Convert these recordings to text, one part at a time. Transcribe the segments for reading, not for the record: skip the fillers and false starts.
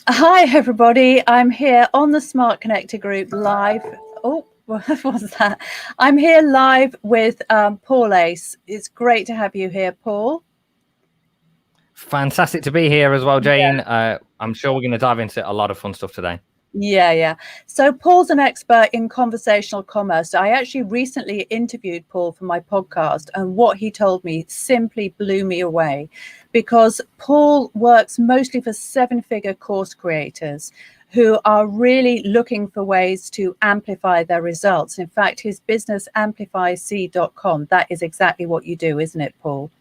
Hi, everybody. I'm here on the Smart Connector Group live. Oh, what was that? I'm here live with Paul Ace. It's great to have you here, Paul. Fantastic to be here as well, Jane. Yeah. I'm sure we're going to dive into a lot of fun stuff today. Yeah. So Paul's an expert in conversational commerce. I actually recently interviewed Paul for my podcast, and what he told me simply blew me away, because Paul works mostly for seven-figure course creators who are really looking for ways to amplify their results. In fact, his business amplifyc.com, that is exactly what you do, isn't it, Paul?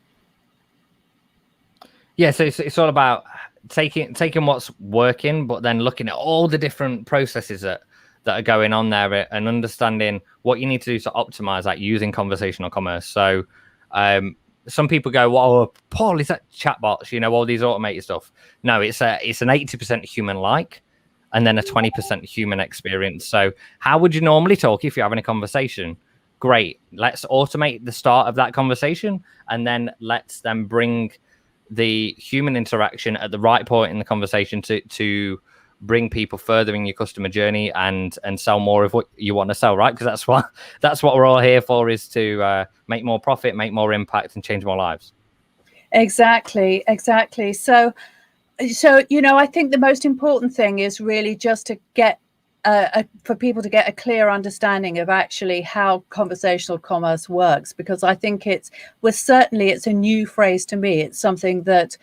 Yeah, so it's all about taking what's working, but then looking at all the different processes that are going on there and understanding what you need to do to optimize that using conversational commerce. So some people go, well, Paul, is that chatbots, all these automated stuff? No, it's an 80% human-like and then a 20% human experience. So how would you normally talk if you're having a conversation? Great. Let's automate the start of that conversation, and then let's then bring the human interaction at the right point in the conversation to bring people further in your customer journey and sell more of what you want to sell, right? Because that's what we're all here for, is to make more profit, make more impact, and change more lives. Exactly. So I think the most important thing is really just to get for people to get a clear understanding of actually how conversational commerce works, because I think it's a new phrase to me. It's something that,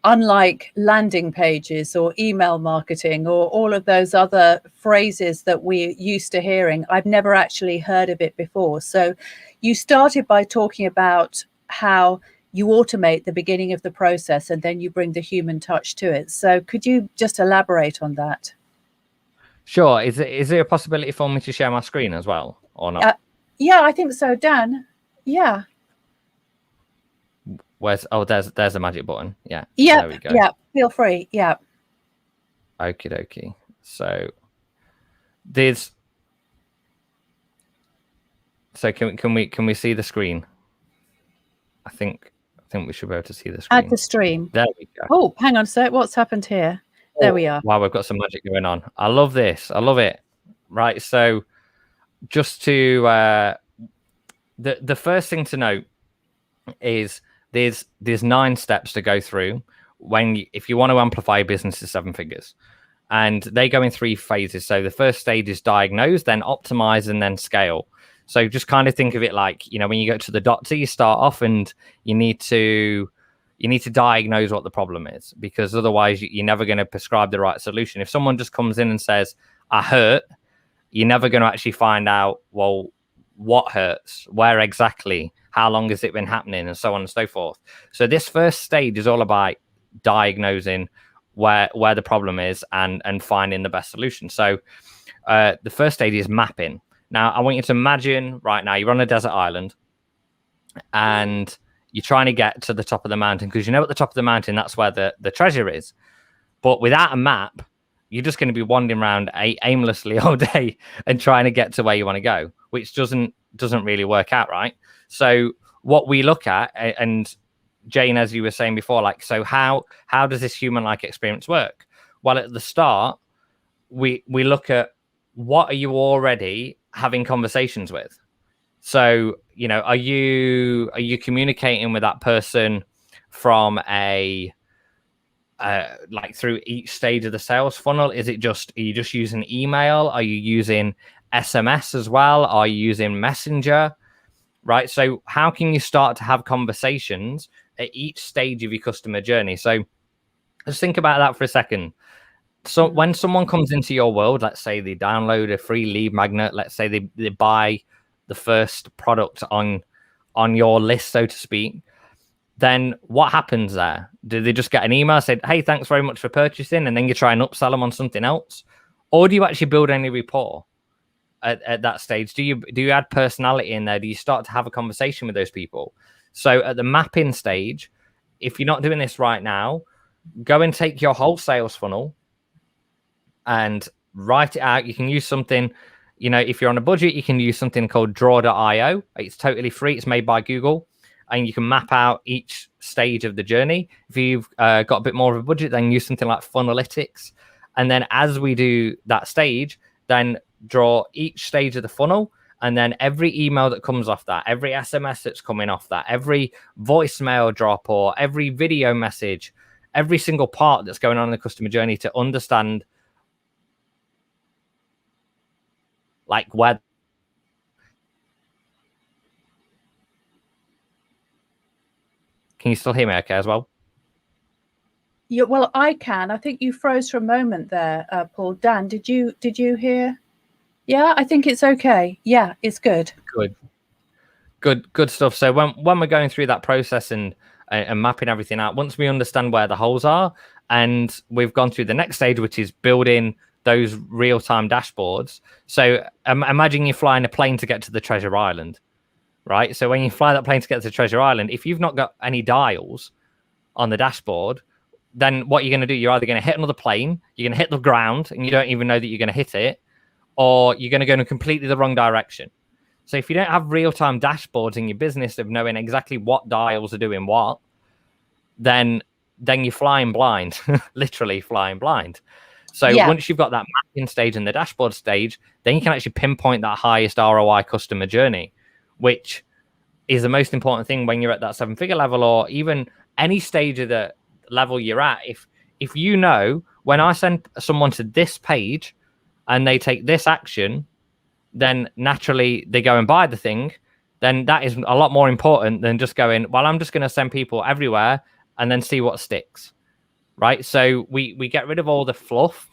unlike landing pages or email marketing or all of those other phrases that we're used to hearing, I've never actually heard of it before. So you started by talking about how you automate the beginning of the process and then you bring the human touch to it. So could you just elaborate on that? Sure. Is there a possibility for me to share my screen as well, or not? Yeah, I think so, Dan. Yeah. There's the magic button. Yeah. Yeah. There we go. Yeah. Feel free. Yeah. Okie dokie. So there's. So can we see the screen? I think we should be able to see the screen. Add the stream. There we go. Oh, hang on a sec. What's happened here? There we are. Wow, we've got some magic going on. I love this. I love it. Right. So just to the first thing to note is there's 9 steps to go through if you want to amplify your business to 7 figures. And they go in 3 phases. So the first stage is diagnose, then optimize, and then scale. So just kind of think of it like, when you go to the doctor, you start off and you need to diagnose what the problem is, because otherwise you're never going to prescribe the right solution. If someone just comes in and says, I hurt, you're never going to actually find out, well, what hurts, where exactly, how long has it been happening, and so on and so forth. So this first stage is all about diagnosing where the problem is and finding the best solution. So the first stage is mapping. Now, I want you to imagine right now you're on a desert island and you're trying to get to the top of the mountain, because at the top of the mountain, that's where the treasure is. But without a map, you're just going to be wandering around aimlessly all day and trying to get to where you want to go, which doesn't really work out, right? So what we look at, and Jane, as you were saying before, so how does this human-like experience work? Well, at the start, we look at what are you already having conversations with. So, are you communicating with that person from through each stage of the sales funnel? Are you just using email? Are you using SMS as well? Are you using Messenger? Right. So how can you start to have conversations at each stage of your customer journey? So just think about that for a second. So when someone comes into your world, let's say they download a free lead magnet, let's say they buy the first product on your list, so to speak, then what happens there? Do they just get an email saying, hey, thanks very much for purchasing, and then you try and upsell them on something else? Or do you actually build any rapport at that stage? Do you add personality in there? Do you start to have a conversation with those people? So at the mapping stage, if you're not doing this right now, go and take your whole sales funnel and write it out. You can use something, if you're on a budget, you can use something called draw.io. It's totally free. It's made by Google, and you can map out each stage of the journey. If you've got a bit more of a budget, then use something like Funnelytics, And then as we do that stage, then draw each stage of the funnel. And then every email that comes off that, every SMS that's coming off that, every voicemail drop or every video message, every single part that's going on in the customer journey to understand like where. Can you still hear me okay as well? Yeah, well, I can. I think you froze for a moment there, Paul. Dan, did you hear? Yeah, I think it's okay. Yeah, it's good. Good stuff. So when we're going through that process and mapping everything out, once we understand where the holes are, and we've gone through the next stage, which is building those real-time dashboards. So imagine you're flying a plane to get to the Treasure Island, right? So when you fly that plane to get to Treasure Island, if you've not got any dials on the dashboard, then what you're going to do, you're either going to hit another plane, you're going to hit the ground, and you don't even know that you're going to hit it, or you're going to go in completely the wrong direction. So if you don't have real-time dashboards in your business of knowing exactly what dials are doing what, then you're flying blind, literally flying blind. So once you've got that mapping stage and the dashboard stage, then you can actually pinpoint that highest ROI customer journey, which is the most important thing when you're at that 7-figure level, or even any stage of the level you're at. If you know, when I send someone to this page and they take this action, then naturally they go and buy the thing, then that is a lot more important than just going, well, I'm just going to send people everywhere and then see what sticks, right? So we get rid of all the fluff,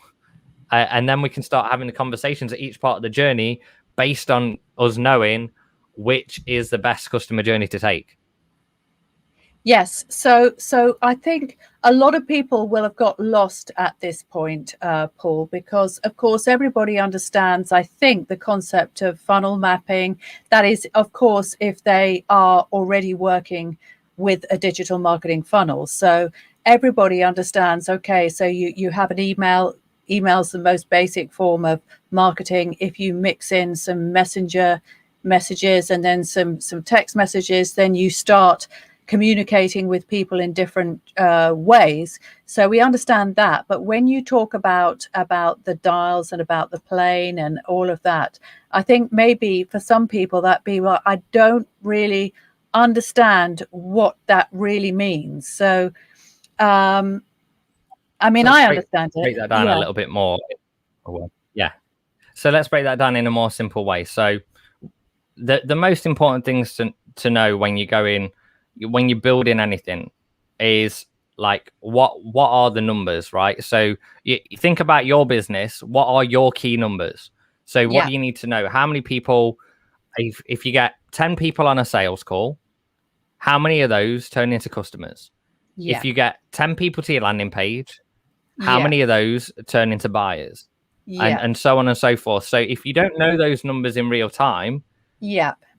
and then we can start having the conversations at each part of the journey based on us knowing which is the best customer journey to take. Yes. So I think a lot of people will have got lost at this point, Paul, because, of course, everybody understands, I think, the concept of funnel mapping. That is, of course, if they are already working with a digital marketing funnel. So everybody understands, okay, so you have an email. Email's the most basic form of marketing. If you mix in some messenger messages and then some text messages, then you start communicating with people in different ways. So we understand that. But when you talk about the dials and about the plane and all of that, I think maybe for some people that be, well, I don't really understand what that really means. So, I mean, I understand it. Break that down a little bit more. Yeah. So let's break that down in a more simple way. So the most important things to know when you go in, when you're building anything, is like what are the numbers, right? So you think about your business. What are your key numbers? So what do you need to know? How many people, if you get 10 people on a sales call, how many of those turn into customers? If you get 10 people to your landing page, how many of those turn into buyers? And so on and so forth. So if you don't know those numbers in real time,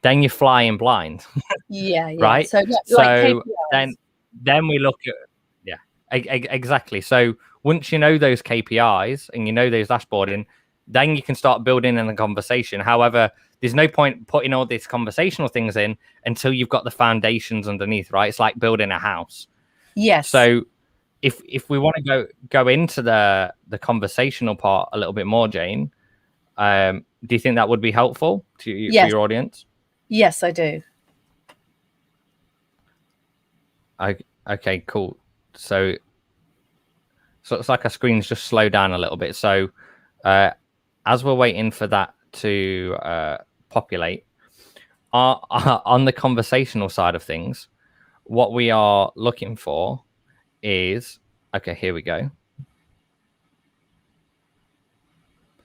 then you're flying blind. Right. So like then we look at exactly. So once you know those KPIs and you know those dashboarding, then you can start building in the conversation. However, there's no point putting all these conversational things in until you've got the foundations underneath, right? It's like building a house. Yes. So if we want to go into the conversational part a little bit more, Jane, do you think that would be helpful to you, for your audience? Yes, I do. Okay, cool. So it's like our screen's just slow down a little bit. So as we're waiting for that to populate, on the conversational side of things, what we are looking for is, okay, here we go.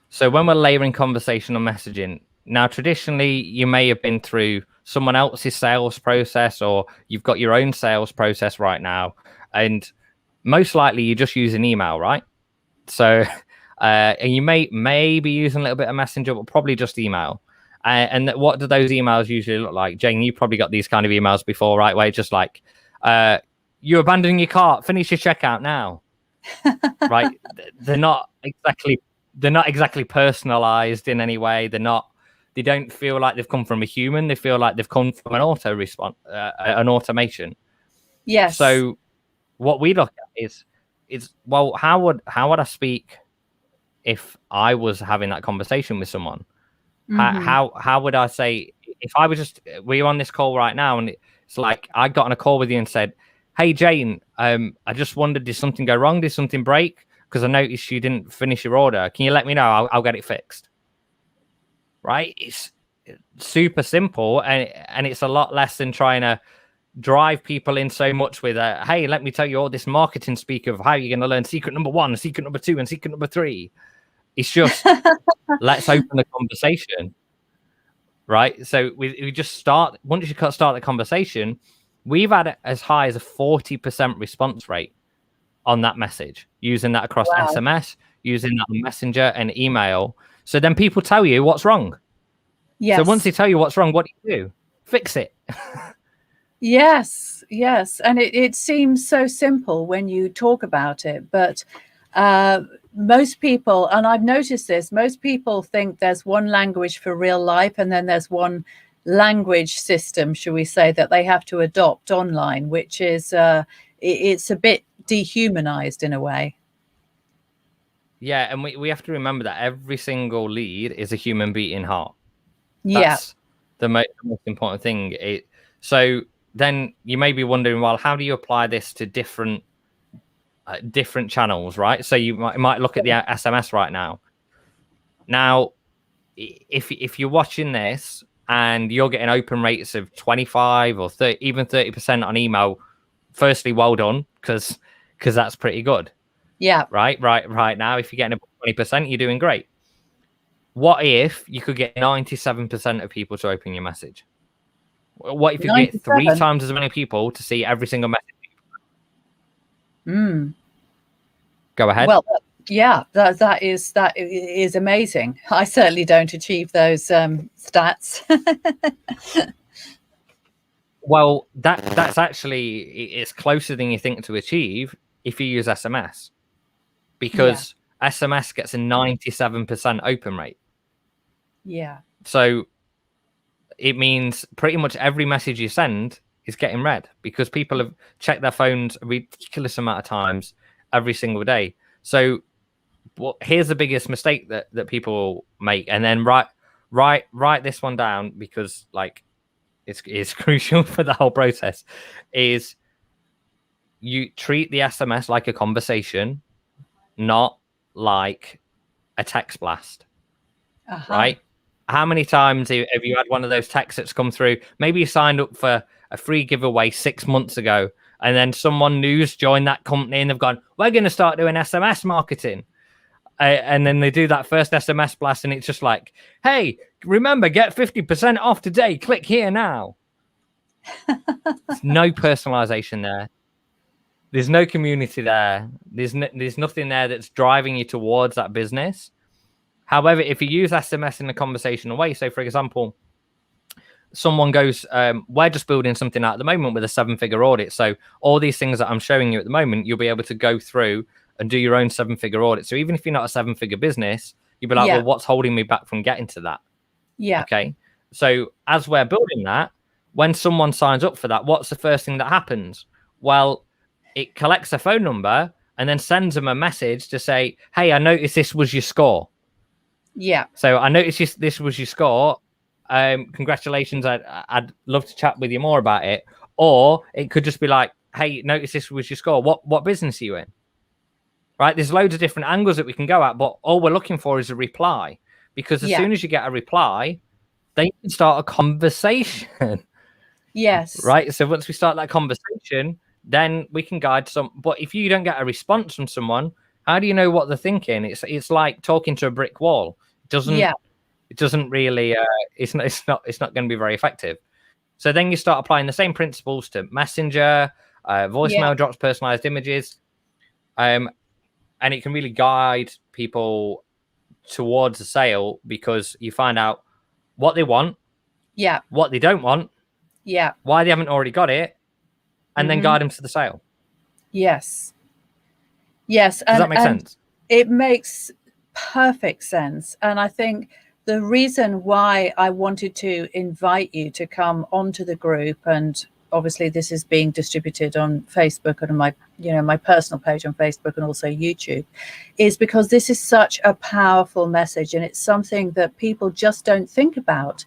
So when we're layering conversational messaging, now traditionally you may have been through someone else's sales process, or you've got your own sales process right now, and most likely you just use an email, right? So and you may be using a little bit of Messenger, but probably just email. And what do those emails usually look like? Jane, you probably got these kind of emails before, right? Where it's just like, you're abandoning your cart, finish your checkout now. Right? They're not exactly personalized in any way. They don't feel like they've come from a human. They feel like they've come from an auto response, an automation. Yes. So what we look at is well, how would I speak if I was having that conversation with someone. How would I say, if I was just, we're on this call right now, and it's like I got on a call with you and said, hey Jane, I just wondered, did something go wrong? Did something break? Because I noticed you didn't finish your order. Can you let me know? I'll get it fixed. Right? It's super simple, and it's a lot less than trying to drive people in so much with hey, let me tell you all this marketing speak of how you're going to learn secret number 1, secret number 2, and secret number 3. It's just let's open the conversation, right? So we just start. Once you start the conversation, we've had as high as a 40% response rate on that message, using that across SMS, using that on Messenger and email. So then people tell you what's wrong. Yes. So once they tell you what's wrong, what do? Fix it. Yes. And it seems so simple when you talk about it, but most people, and I've noticed this, most people think there's one language for real life, and then there's one language system, should we say, that they have to adopt online, which is it's a bit dehumanized in a way. Yeah, and we have to remember that every single lead is a human beating heart. That's the most important thing. So then you may be wondering, well, how do you apply this to different channels, right? So you might look at the SMS right now. Now, if you're watching this and you're getting open rates of 25 or 30, even 30% on email, firstly, well done, because that's pretty good. Yeah. Right now, if you're getting about 20%, you're doing great. What if you could get 97% of people to open your message? What if you 97? Get 3 times as many people to see every single message? Go ahead. Well, yeah, that is amazing. I certainly don't achieve those stats. Well, that's actually, it's closer than you think to achieve if you use SMS, because SMS gets a 97% open rate. Yeah. So it means pretty much every message you send is getting read, because people have checked their phones a ridiculous amount of times every single day. So here's the biggest mistake that people make, and then write this one down, because like it's crucial for the whole process, is you treat the SMS like a conversation, not like a text blast. Right? How many times have you had one of those texts that's come through? Maybe you signed up for a free giveaway 6 months ago, and then someone new's joined that company and they've gone, we're going to start doing SMS marketing. And then they do that first SMS blast, and it's just like, hey, remember, get 50% off today. Click here now. There's no personalization there. There's no community there. There's nothing there that's driving you towards that business. However, if you use SMS in a conversational way, so for example, someone goes, we're just building something out at the moment with a 7-figure audit. So all these things that I'm showing you at the moment, you'll be able to go through and do your own 7-figure audit. So even if you're not a 7-figure business, you'll be like, well, what's holding me back from getting to that? Yeah. Okay. So as we're building that, when someone signs up for that, what's the first thing that happens? Well, it collects a phone number and then sends them a message to say, hey, I noticed this was your score. Yeah. So I noticed this was your score. Congratulations. I'd love to chat with you more about it. Or it could just be like, hey, notice this was your score. What business are you in? Right? There's loads of different angles that we can go at, but all we're looking for is a reply. Because as soon as you get a reply, then you can start a conversation. Yes. Right? So once we start that conversation, then we can guide some. But if you don't get a response from someone, how do you know what they're thinking? It's like talking to a brick wall. It doesn't really. It's not going to be very effective. So then you start applying the same principles to Messenger, voicemail drops, personalized images, and it can really guide people towards a sale, because you find out what they want, what they don't want, why they haven't already got it, and then guide them to the sale. Yes. Does that make sense? It makes perfect sense. And I think the reason why I wanted to invite you to come onto the group and obviously this is being distributed on Facebook and on my, my personal page on Facebook and also YouTube, is because this is such a powerful message, and it's something that people just don't think about.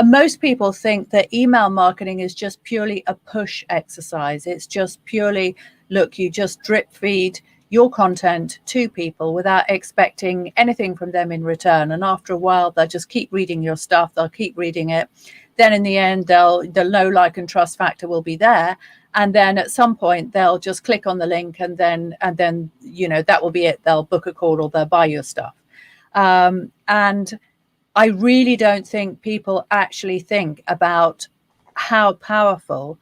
Most people think that email marketing is just purely a push exercise. It's just purely, look, you just drip feed your content to people without expecting anything from them in return. And after a while, they'll just keep reading your stuff. They'll keep reading it. Then in the end, the know, like, and trust factor will be there. And then at some point, they'll just click on the link, and then that will be it. They'll book a call or they'll buy your stuff. And I really don't think people actually think about how powerful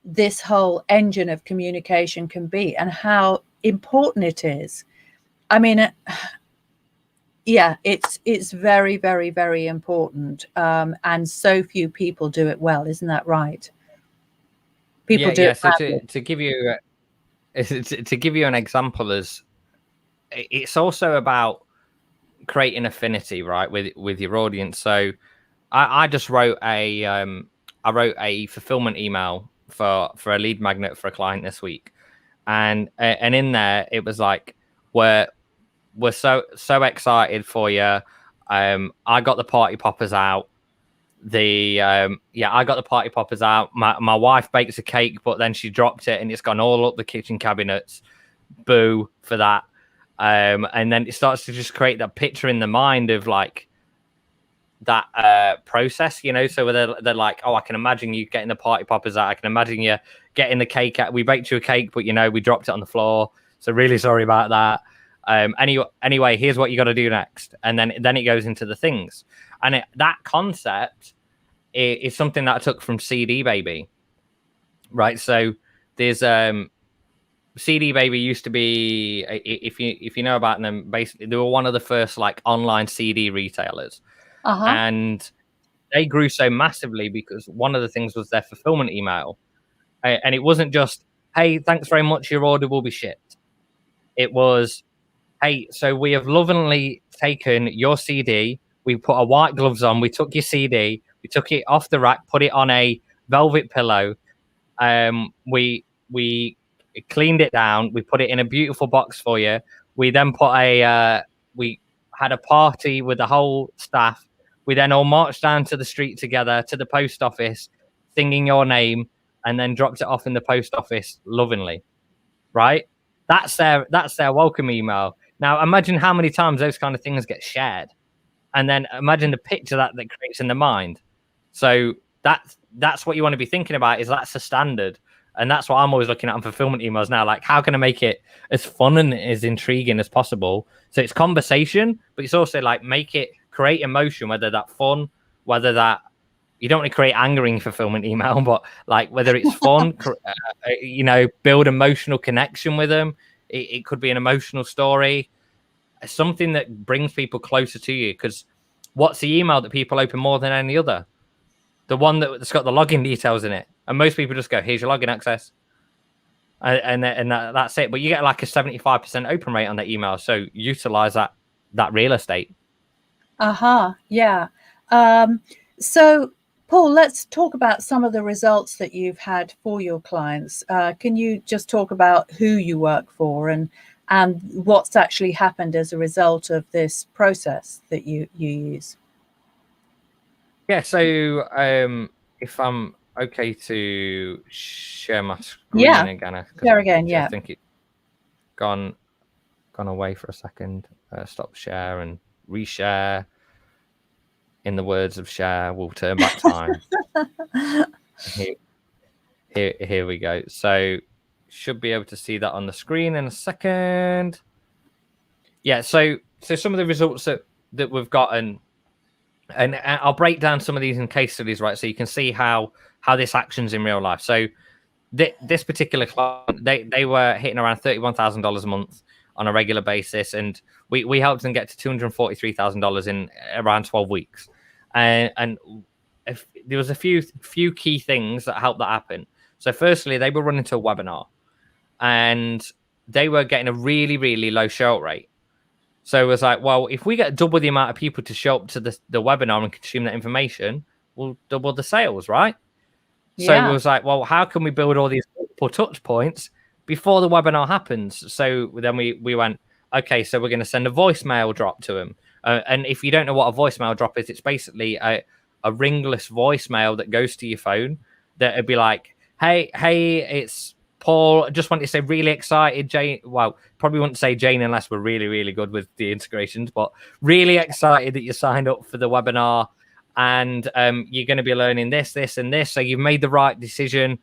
this whole engine of communication can be and how important it is. I mean, yeah, it's very, very, very important. And so few people do it well. Isn't that right? People do it so badly. to give you an example, as it's also about creating affinity, right, with your audience. So I just wrote a fulfillment email for a lead magnet for a client this week, and in there it was like, we're so excited for you. I got the party poppers out. I got the party poppers out. My wife bakes a cake, but then she dropped it and it's gone all up the kitchen cabinets. Boo for that. And then it starts to just create that picture in the mind of like that process, so they're like, oh, I can imagine you getting the party poppers out. I can imagine you getting the cake out. We baked you a cake, but we dropped it on the floor. So really sorry about that. Anyway, here's what you got to do next. And then it goes into the things. And that concept is something that I took from CD Baby, right? So there's CD Baby used to be, if you know about them, basically they were one of the first like online CD retailers. And they grew so massively because one of the things was their fulfillment email. And it wasn't just, hey, thanks very much, your order will be shipped. It was, hey, so we have lovingly taken your CD, we put our white gloves on, we took your CD, we took it off the rack, put it on a velvet pillow, we cleaned it down, we put it in a beautiful box for you. We then put we had a party with the whole staff. We then all marched down to the street together to the post office, singing your name, and then dropped it off in the post office lovingly, right? That's their welcome email. Now imagine how many times those kind of things get shared, and then imagine the picture that creates in the mind. So that's what you want to be thinking about, is that's the standard. And that's what I'm always looking at on fulfillment emails now. Like, how can I make it as fun and as intriguing as possible? So it's conversation, but it's also like create emotion, whether that fun, whether that you don't want to create anger in fulfillment email, but like whether it's fun, build emotional connection with them. It could be an emotional story, something that brings people closer to you. Because what's the email that people open more than any other? The one that's got the login details in it. And most people just go, here's your login access. And that's it. But you get like a 75% open rate on that email. So utilize that real estate. Yeah. So, Paul, let's talk about some of the results that you've had for your clients. Can you just talk about who you work for and what's actually happened as a result of this process that you use? Yeah, so if I'm okay to share my screen again. Share again, yeah. I think it's gone away for a second. Stop share and reshare. In the words of Cher, we'll turn back time. Here we go. So should be able to see that on the screen in a second. Yeah, so some of the results that we've gotten, and I'll break down some of these in case studies, right? So you can see how this action's in real life. So this particular client, they were hitting around $31,000 a month on a regular basis, and we helped them get to $243,000 in around 12 weeks. And if there was a few key things that helped that happen. So firstly, they were running to a webinar, and they were getting a really, really low show up rate. So it was like, well, if we get double the amount of people to show up to the webinar and consume that information, we'll double the sales, right? So we Yeah. was like, well, how can we build all these multiple touch points before the webinar happens? So then we went, okay, so we're going to send a voicemail drop to them. And if you don't know what a voicemail drop is, it's basically a ringless voicemail that goes to your phone that would be like, hey, it's Paul. Just wanted to say really excited, Jane. Well, probably wouldn't say Jane unless we're really, really good with the integrations, but really excited that you signed up for the webinar. And you're going to be learning this, this, and this. So you've made the right decision.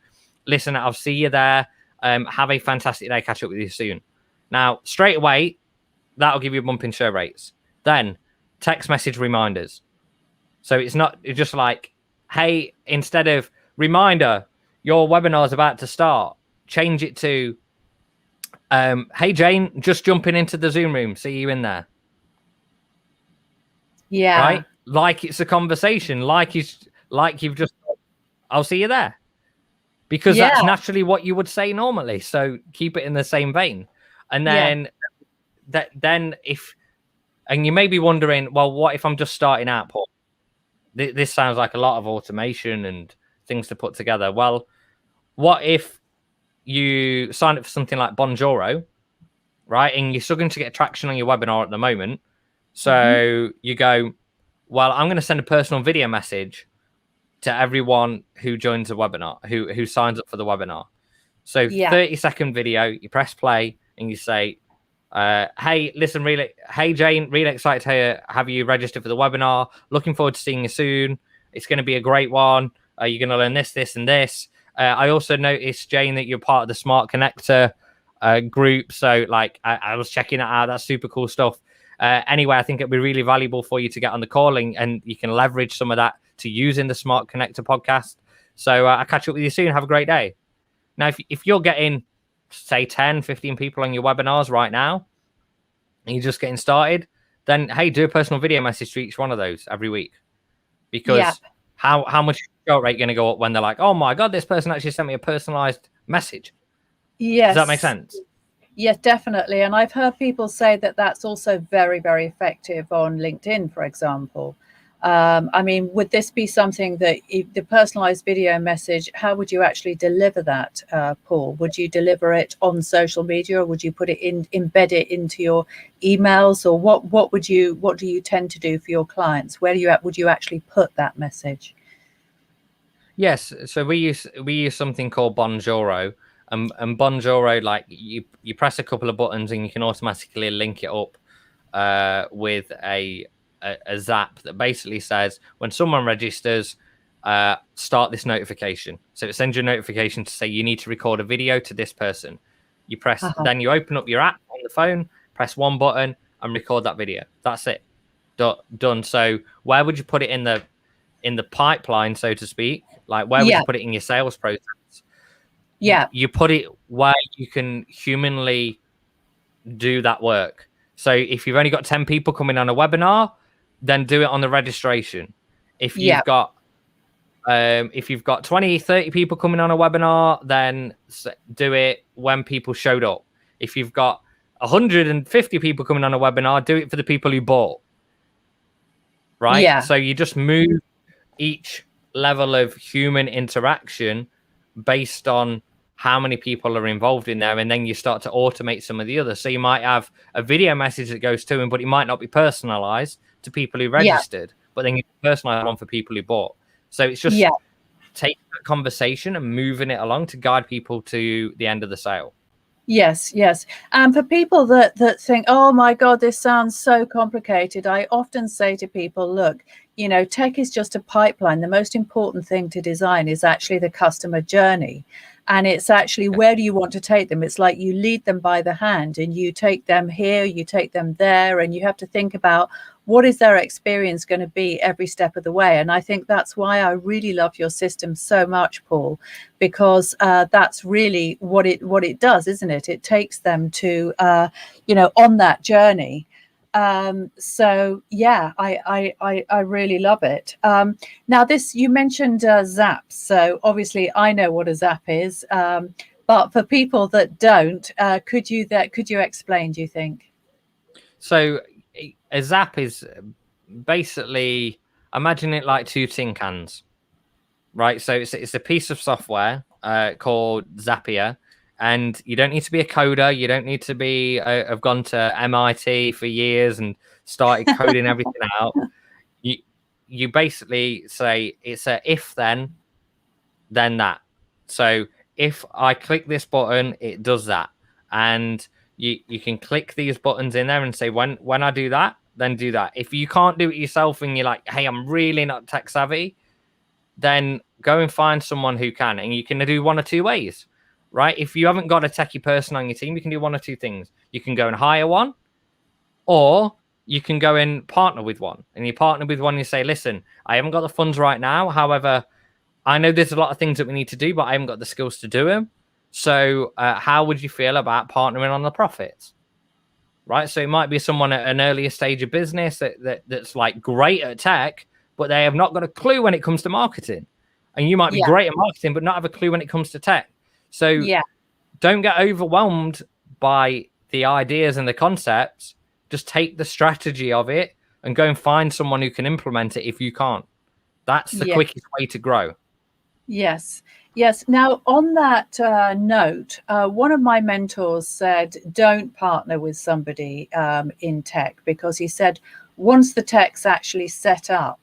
Listen, I'll see you there. Have a fantastic day. Catch up with you soon. Now, straight away, that'll give you a bump in show rates. Then text message reminders. So it's just like, hey, instead of reminder, your webinar is about to start, change it to, hey, Jane, just jumping into the Zoom room. See you in there. Yeah. Right? Like it's a conversation, like you've just, I'll see you there. Because that's naturally what you would say normally. So keep it in the same vein. And then and you may be wondering, well, what if I'm just starting out, Paul? This sounds like a lot of automation and things to put together. Well, what if you sign up for something like Bonjoro, right? And you're struggling to get traction on your webinar at the moment. So you go, well, I'm going to send a personal video message to everyone who joins the webinar, who signs up for the webinar. So 30-second video, you press play and you say, hey, listen, hey, Jane, really excited to have you registered for the webinar. Looking forward to seeing you soon. It's going to be a great one. You're going to learn this, this, and this. I also noticed, Jane, that you're part of the Smart Connector group. So like I was checking it out. That's super cool stuff. Anyway, I think it'd be really valuable for you to get on the calling and you can leverage some of that to use in the Smart Connector podcast. So I'll catch up with you soon. Have a great day. Now, if you're getting, say, 10, 15 people on your webinars right now, and you're just getting started, then, hey, do a personal video message to each one of those every week. Because how much show rate going to go up when they're like, oh, my God, this person actually sent me a personalized message? Yes. Does that make sense? Yes, definitely. And I've heard people say that that's also very, very effective on LinkedIn, for example. I mean, would this be something that the personalized video message, how would you actually deliver that, Paul? Would you deliver it on social media, or would you put it embed it into your emails, or what do you tend to do for your clients? Where would you actually put that message? Yes. So we use something called Bonjoro. And Bonjoro, like you press a couple of buttons and you can automatically link it up with a zap that basically says when someone registers, start this notification. So it sends you a notification to say you need to record a video to this person. You press, then you open up your app on the phone, press one button and record that video. That's it. Done. So where would you put it in the pipeline, so to speak? Like where would you put it in your sales process? You put it where you can humanly do that work. So if you've only got 10 people coming on a webinar, then do it on the registration. If you've got 20, 30 people coming on a webinar, then do it when people showed up. If you've got 150 people coming on a webinar, do it for the people who bought. Right? Yeah. So you just move each level of human interaction based on how many people are involved in there, and then you start to automate some of the others. So you might have a video message that goes to them, but it might not be personalized to people who registered, but then you personalize one for people who bought. So it's just taking that conversation and moving it along to guide people to the end of the sale. Yes. And for people that think, oh my God, this sounds so complicated, I often say to people, look, tech is just a pipeline. The most important thing to design is actually the customer journey. And it's actually, where do you want to take them? It's like you lead them by the hand and you take them here, you take them there, and you have to think about what is their experience going to be every step of the way. And I think that's why I really love your system so much, Paul, because that's really what it does, isn't it? It takes them to, on that journey. So yeah, I really love it. Now you mentioned Zap. So obviously I know what a Zap is, but for people that don't, could you explain, do you think? So a Zap is basically, imagine it like two tin cans. right? So it's a piece of software called Zapier, and you don't need to be a coder. You don't need to be have gone to MIT for years and started coding everything out. You basically say it's a if then that. So if I click this button, it does that, and you can click these buttons in there and say when I do that, then do that. If you can't do it yourself and you're like, hey, I'm really not tech savvy, then go and find someone who can, and you can do one or two ways, right? If you haven't got a techie person on your team, you can do one or two things. You can go and hire one, or you can go and partner with one. And you partner with one, and you say, listen, I haven't got the funds right now. However, I know there's a lot of things that we need to do, but I haven't got the skills to do them. So how would you feel about partnering on the profits? Right. So it might be someone at an earlier stage of business that's like great at tech, but they have not got a clue when it comes to marketing. And you might be great at marketing, but not have a clue when it comes to tech. So don't get overwhelmed by the ideas and the concepts. Just take the strategy of it and go and find someone who can implement it if you can't. That's the quickest way to grow. Yes. Now, on that note, one of my mentors said, don't partner with somebody in tech, because he said, once the tech's actually set up,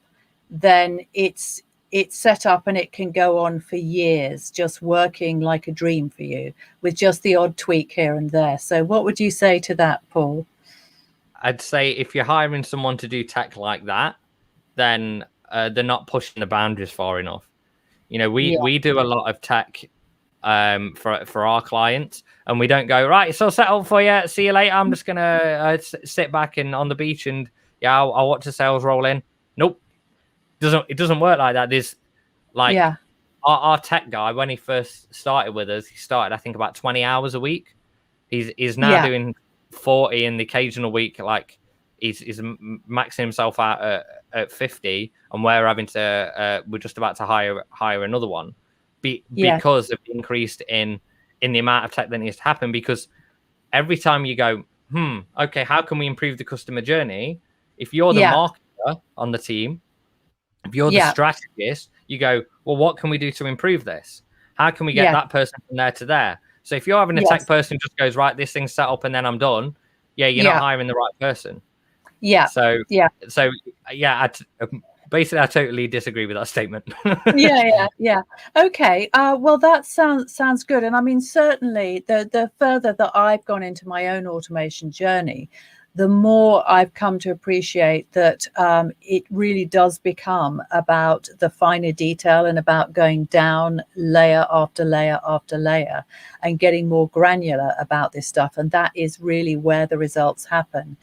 then it's set up and it can go on for years, just working like a dream for you with just the odd tweak here and there. So what would you say to that, Paul? I'd say if you're hiring someone to do tech like that, then they're not pushing the boundaries far enough. You know, we do a lot of tech for our clients, and we don't go, right, it's all set up for you, see you later, I'm just gonna sit back and on the beach and I'll watch the sales roll in. Nope, it doesn't work like that. There's like our tech guy, when he first started with us, he started I think about 20 hours a week. He's now doing 40 in the occasional week. Like he's maxing himself out at 50, and we're having to we're just about to hire another one because of the increase in the amount of tech that needs to happen. Because every time you go, okay, how can we improve the customer journey? If you're the marketer on the team, if you're the strategist, you go, well, what can we do to improve this? How can we get that person from there to there? So if you're having a tech person who just goes, right, this thing's set up and then I'm done, you're not hiring the right person. So basically, I totally disagree with that statement. Okay. Well, that sounds good. And I mean, certainly the further that I've gone into my own automation journey, the more I've come to appreciate that it really does become about the finer detail and about going down layer after layer after layer and getting more granular about this stuff. And that is really where the results happen.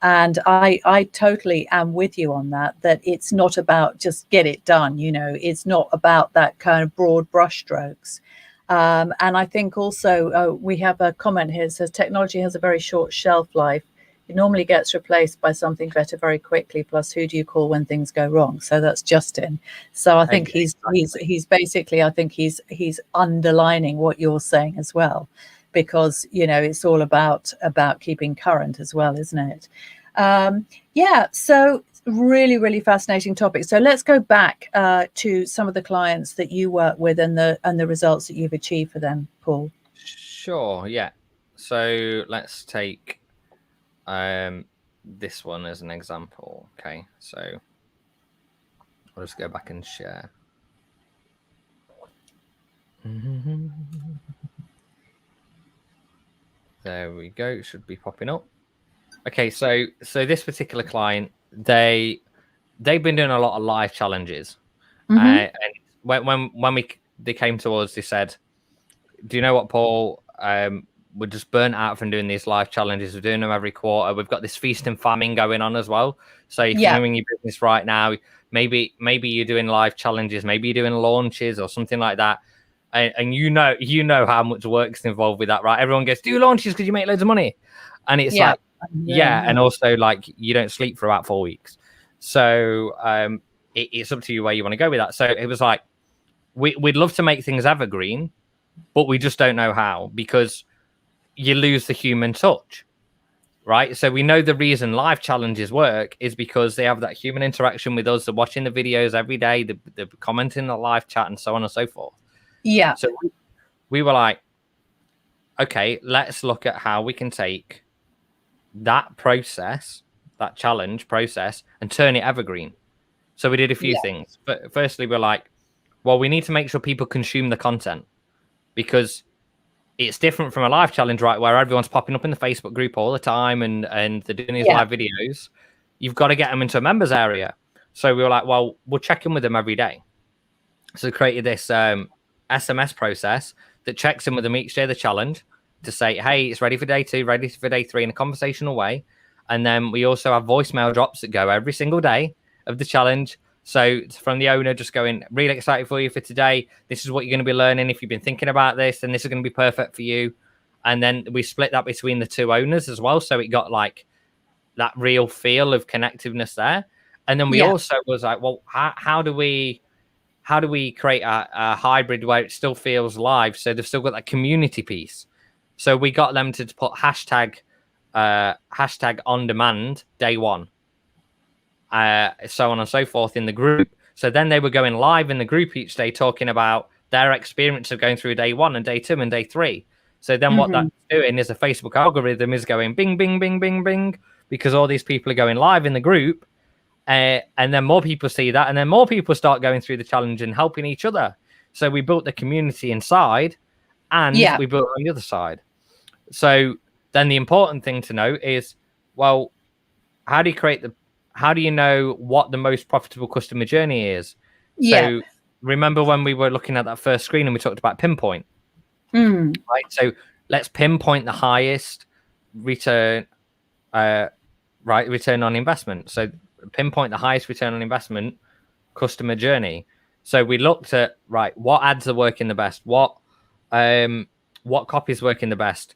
And I totally am with you on that it's not about just get it done. You know, it's not about that kind of broad brushstrokes. And I think also we have a comment here that says technology has a very short shelf life. It normally gets replaced by something better very quickly. Plus, who do you call when things go wrong? So that's Justin. So I think he's basically, I think he's underlining what you're saying as well, because, you know, it's all about keeping current as well, isn't it? So really, really fascinating topic. So let's go back to some of the clients that you work with and the results that you've achieved for them, Paul. Sure. Yeah. So let's take this one as an example. Okay. So I'll just go back and share. There we go. It should be popping up. Okay, so this particular client, they've been doing a lot of live challenges, and when they came to us, they said, "Do you know what, Paul? We're just burnt out from doing these live challenges. We're doing them every quarter. We've got this feast and famine going on as well. So if you're doing your business right now, maybe you're doing live challenges, maybe you're doing launches or something like that." And you know how much work's involved with that, right? Everyone gets, do launches because you make loads of money, and it's like. And also like you don't sleep for about 4 weeks, so it's up to you where you want to go with that. So it was like we'd love to make things evergreen, but we just don't know how, because you lose the human touch. right? So we know the reason live challenges work is because they have that human interaction with us. They're watching the videos every day, they're commenting the live chat, and so on and so forth. Yeah. So we were like, okay, let's look at how we can take that process, that challenge process, and turn it evergreen. So we did a few things. But firstly, we're like, well, we need to make sure people consume the content, because it's different from a live challenge, right? Where everyone's popping up in the Facebook group all the time and they're doing these live videos. You've got to get them into a members area. So we were like, well, we'll check in with them every day. So we created this SMS process that checks in with them each day of the challenge to say, hey, it's ready for day 2, ready for day 3 in a conversational way. And then we also have voicemail drops that go every single day of the challenge. So it's from the owner just going, really excited for you for today. This is what you're going to be learning. If you've been thinking about this, then this is going to be perfect for you. And then we split that between the 2 owners as well. So it got like that real feel of connectiveness there. And then we also was like, well, how do we create a hybrid where it still feels live? So they've still got that community piece. So we got them to put hashtag on demand day 1. So on and so forth in the group. So then they were going live in the group each day talking about their experience of going through day 1 and day 2 and day 3. So then what that's doing is a Facebook algorithm is going bing, bing, bing, bing, bing, because all these people are going live in the group. And then more people see that, and then more people start going through the challenge and helping each other. So we built the community inside, and we built on the other side. So then the important thing to note is, well, how do you know what the most profitable customer journey is? So remember when we were looking at that first screen and we talked about pinpoint, right? So let's pinpoint the highest return, return on investment. So pinpoint the highest return on investment customer journey. So we looked at, right, what ads are working the best, what copy is working the best,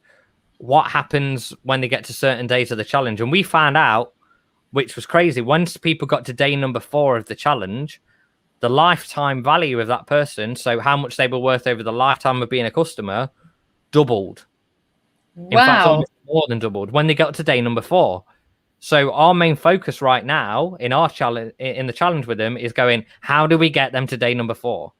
what happens when they get to certain days of the challenge. And we found out, which was crazy, once people got to day number 4 of the challenge, the lifetime value of that person, so how much they were worth over the lifetime of being a customer, doubled. In fact, almost more than doubled when they got to day number 4. So our main focus right now in our challenge, in the challenge with them, is going, how do we get them to day number 4?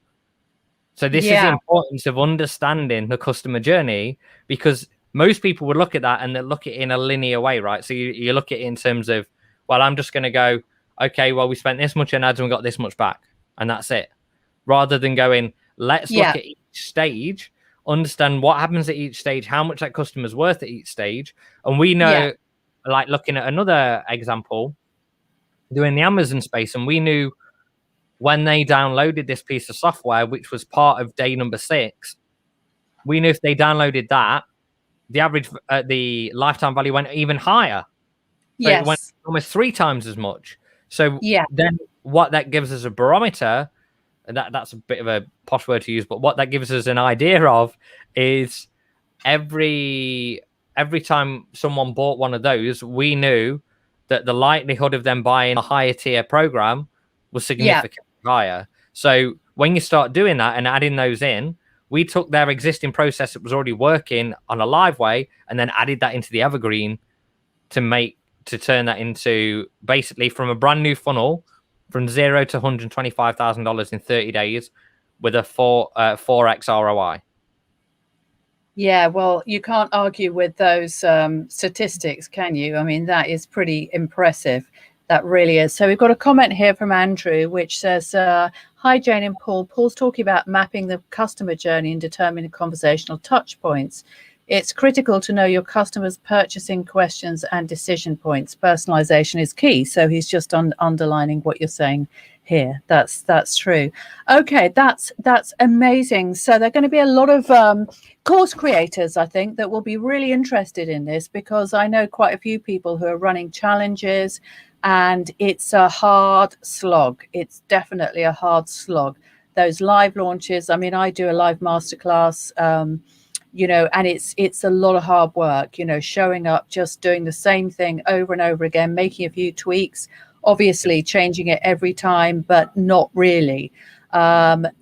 So this is the importance of understanding the customer journey, because most people would look at that and they look at it in a linear way, right? So you look at it in terms of, well, I'm just going to go, okay, well, we spent this much on ads and we got this much back, and that's it. Rather than going, let's look at each stage, understand what happens at each stage, how much that customer's worth at each stage. And we know, like looking at another example, doing the Amazon space, and we knew when they downloaded this piece of software, which was part of day number 6, we knew if they downloaded that, the average, the lifetime value went even higher. So it went almost 3 times as much. So then what that gives us a barometer, and that's a bit of a posh word to use, but what that gives us an idea of is every time someone bought one of those, we knew that the likelihood of them buying a higher tier program was significantly higher. So when you start doing that and adding those in, we took their existing process that was already working on a live way and then added that into the evergreen to turn that into basically from a brand new funnel from $0 to $125,000 in 30 days with a 4x ROI. Yeah, well, you can't argue with those statistics, can you? I mean, that is pretty impressive. That really is. So we've got a comment here from Andrew, which says, hi, Jane and Paul. Paul's talking about mapping the customer journey and determining conversational touch points. It's critical to know your customers' purchasing questions and decision points. Personalization is key. So he's just underlining what you're saying here. That's true. Okay, that's amazing. So there are going to be a lot of course creators, I think, that will be really interested in this, because I know quite a few people who are running challenges, and it's a hard slog. It's definitely a hard slog. Those live launches, I mean, I do a live masterclass, and it's a lot of hard work, showing up, just doing the same thing over and over again, making a few tweaks, obviously changing it every time, but not really.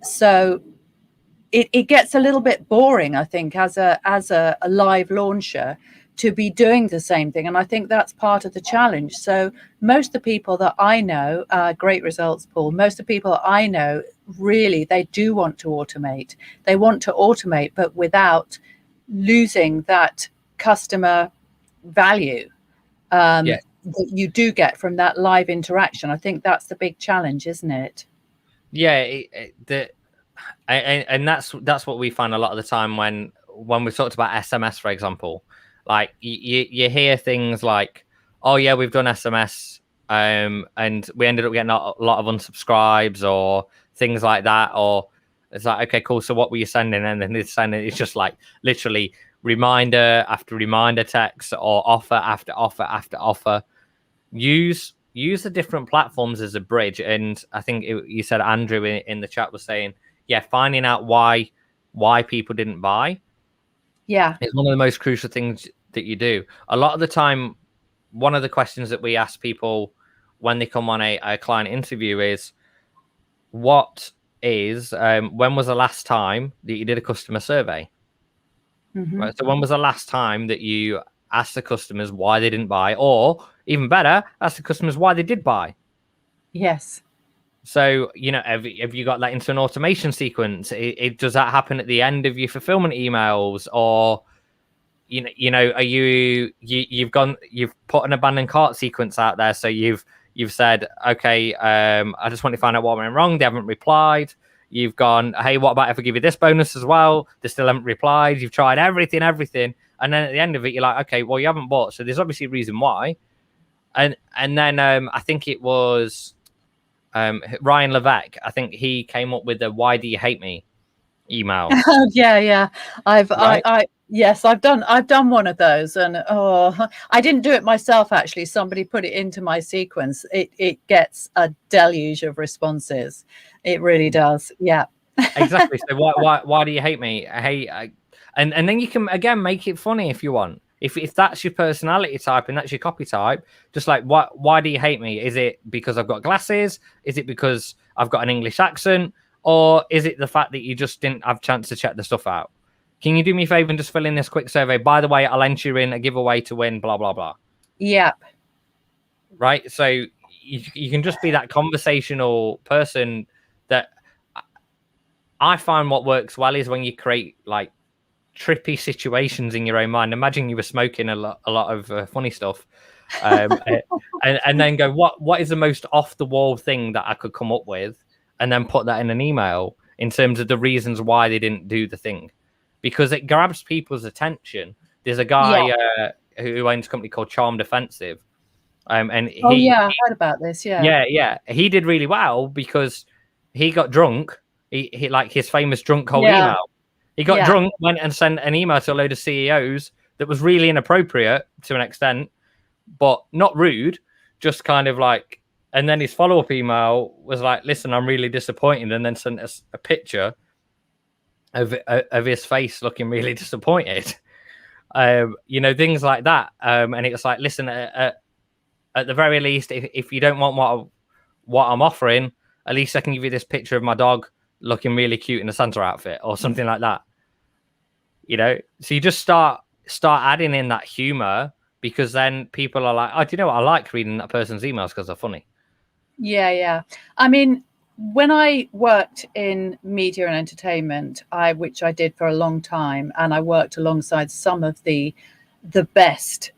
So it gets a little bit boring, I think, as a live launcher, to be doing the same thing. And I think that's part of the challenge. So most of the people that I know, great results, Paul, most of the people I know, really, they do want to automate. They want to automate, but without losing that customer value that you do get from that live interaction. I think that's the big challenge, isn't it? Yeah, and that's what we find a lot of the time when we talked about SMS, for example. Like you hear things like, "Oh yeah, we've done SMS, and we ended up getting a lot of unsubscribes or things like that." Or it's like, "Okay, cool. So what were you sending?" And then it's sending. It's just like literally reminder after reminder text or offer after offer after offer. Use the different platforms as a bridge. And I think you said Andrew in the chat was saying, yeah, finding out why people didn't buy. Yeah, It's one of the most crucial things that you do. A lot of the time, one of the questions that we ask people when they come on a client interview is, when was the last time that you did a customer survey? mm-hmm. Right. So when was the last time that you asked the customers why they didn't buy, or even better, ask the customers why they did buy? Yes. So, have you got that into an automation sequence? Does that happen at the end of your fulfillment emails, or are you've put an abandoned cart sequence out there? So you've said, okay, I just want to find out what went wrong. They haven't replied. You've gone, hey, what about if I give you this bonus as well? They still haven't replied. You've tried everything, and then at the end of it, you're like, okay, well, you haven't bought, so there's obviously a reason why. And then I think it was Ryan Levesque. I think he came up with the "Why do you hate me?" email. Yeah. Right? Yes, I've done one of those, and I didn't do it myself. Actually, somebody put it into my sequence. It gets a deluge of responses. It really does. Yeah. Exactly. So why do you hate me? And then you can again make it funny if you want. If that's your personality type and that's your copy type, just like why do you hate me? Is it because I've got glasses? Is it because I've got an English accent? Or is it the fact that you just didn't have a chance to check the stuff out? Can you do me a favor and just fill in this quick survey? By the way, I'll enter you in a giveaway to win, blah, blah, blah. Yeah. Right? So you can just be that conversational person that I find what works well is when you create like trippy situations in your own mind. Imagine you were smoking a lot of funny stuff, and then go, what is the most off the wall thing that I could come up with, and then put that in an email in terms of the reasons why they didn't do the thing, because it grabs people's attention. There's a guy who owns a company called Charm Defensive, and I heard about this. Yeah, he did really well because he got drunk. He like his famous drunk cold email. He got drunk, went and sent an email to a load of CEOs that was really inappropriate to an extent, but not rude, just kind of like. And then his follow-up email was like, listen, I'm really disappointed, and then sent us a picture of his face looking really disappointed. Things like that. And it's like, listen, at the very least, if you don't want what I'm offering, at least I can give you this picture of my dog looking really cute in a Santa outfit or something like that. So you just start adding in that humor, because then people are like, oh, do you know what? I like reading that person's emails because they're funny. Yeah. I mean, when I worked in media and entertainment, which I did for a long time, and I worked alongside some of the best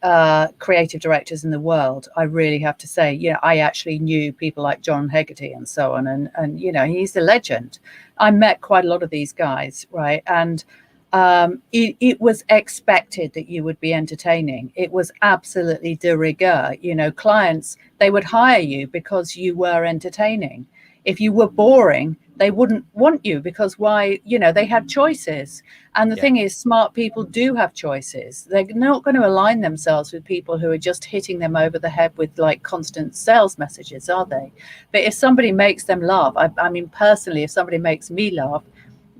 creative directors in the world, I really have to say, I actually knew people like John Hegarty and so on, and he's a legend. I met quite a lot of these guys, right? And it was expected that you would be entertaining. It was absolutely de rigueur. Clients, they would hire you because you were entertaining. If you were boring, they wouldn't want you, because why? They had choices. And the thing is, smart people do have choices. They're not going to align themselves with people who are just hitting them over the head with like constant sales messages, are they? But if somebody makes them laugh, I mean, personally, if somebody makes me laugh,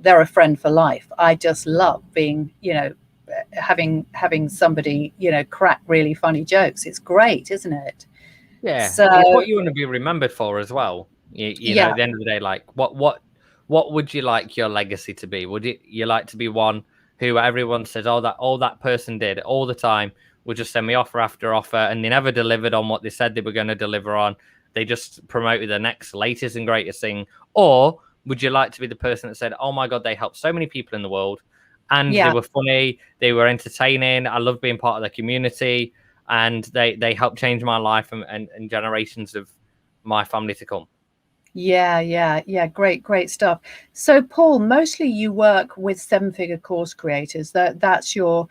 they're a friend for life. I just love being, having somebody, crack really funny jokes. It's great, isn't it? Yeah. So it's what you want to be remembered for as well. You know, at the end of the day, like what would you like your legacy to be? Would you like to be one who everyone says, oh, that person did all the time would just send me offer after offer, and they never delivered on what they said they were going to deliver on. They just promoted the next latest and greatest thing? Or would you like to be the person that said, oh my God, they helped so many people in the world, and they were funny, they were entertaining, I love being part of their community, and they helped change my life and generations of my family to come? Yeah. Great stuff. So Paul, mostly you work with 7-figure course creators. That's your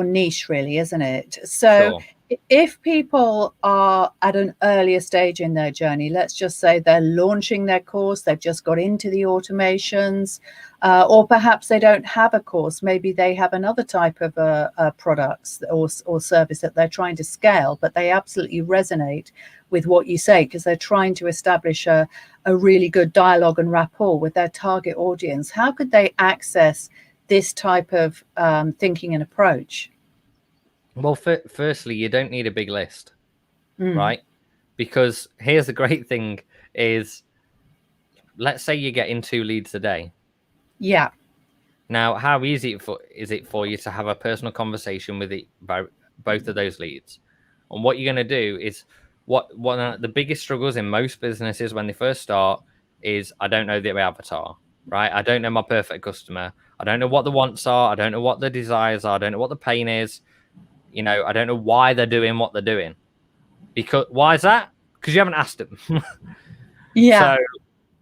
niche, really, isn't it? So Sure. if people are at an earlier stage in their journey, let's just say they're launching their course, they've just got into the automations, or perhaps they don't have a course, maybe they have another type of products or service that they're trying to scale, but they absolutely resonate with what you say because they're trying to establish a really good dialogue and rapport with their target audience. How could they access this type of thinking and approach? Well, firstly, you don't need a big list, right? Because here's the great thing is, let's say you're getting 2 leads a day. Yeah. Now, how easy is it for you to have a personal conversation with both of those leads? And what you're going to do is, one of the biggest struggles in most businesses when they first start is, I don't know their avatar, right? I don't know my perfect customer. I don't know what the wants are. I don't know what the desires are. I don't know what the pain is. You know, I don't know why they're doing what they're doing. Because why is that? Because you haven't asked them. Yeah.